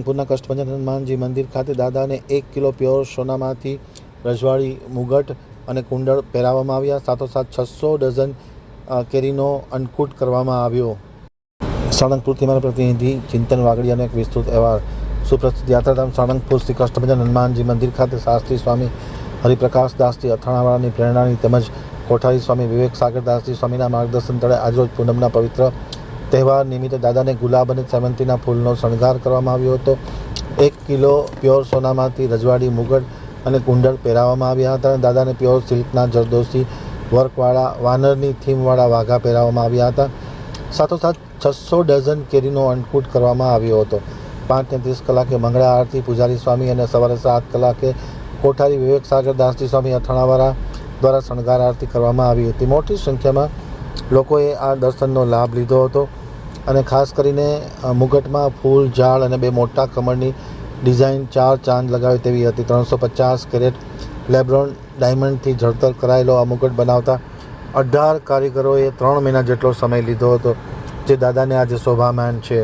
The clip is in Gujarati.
સાળંગપુરના કષ્ટભંજન હનુમાનજી મંદિર ખાતે દાદાને 1 કિલો પ્યોર સોનામાંથી રજવાડી મુગટ અને કુંડળ પહેરાવવામાં આવ્યા. સાથોસાથ 600 ડઝન કેરીનો અન્નકૂટ કરવામાં આવ્યો. સાળંગપુરથી મારા પ્રતિનિધિ ચિંતન વાગડિયાનો એક વિસ્તૃત અહેવાલ. સુપ્રસિદ્ધ યાત્રાધામ સાળંગપુર શ્રી કષ્ટભંજન હનુમાનજી મંદિર ખાતે શાસ્ત્રી સ્વામી હરિપ્રકાશ દાસજી અથાણાવાળાની પ્રેરણાની તેમજ કોઠારી સ્વામી વિવેક સાગર દાસજી સ્વામીના માર્ગદર્શન તળે આજરોજ પૂનમના પવિત્ર તહેવાર નિમિત્તે દાદાને ગુલાબ અને સેવંતીના ફૂલનો શણગાર કરવામાં આવ્યો હતો. 1 કિલો પ્યોર સોનામાંથી રજવાડી મુગટ અને કુંડળ પહેરાવવામાં આવ્યા હતા. દાદાને પ્યોર સિલ્કના જરદોશી વર્કવાળા વાનરની થીમવાળા વાઘા પહેરાવવામાં આવ્યા હતા. સાથોસાથ 600 ડઝન કેરીનો અન્નકૂટ કરવામાં આવ્યો હતો. 5:30 કલાકે મંગળા આરતી પૂજારી સ્વામી અને સવારે 7 કલાકે કોઠારી વિવેક સાગર દાસજી સ્વામી અથાણાવાળા દ્વારા શણગાર આરતી કરવામાં આવી હતી. મોટી સંખ્યામાં લોકોએ આ દર્શનનો લાભ લીધો હતો અને ખાસ કરીને મુગટમાં ફૂલ ઝાડ અને 2 મોટા કમળની ડિઝાઇન 4 ચાંદ લગાવે તેવી હતી. 350 કેરેટ લેબ્રોન ડાયમંડથી જળતર કરાયેલો આ મુગટ બનાવતા 18 કારીગરોએ 3 મહિના જેટલો સમય લીધો હતો, જે દાદાને આજે શોભામાન છે.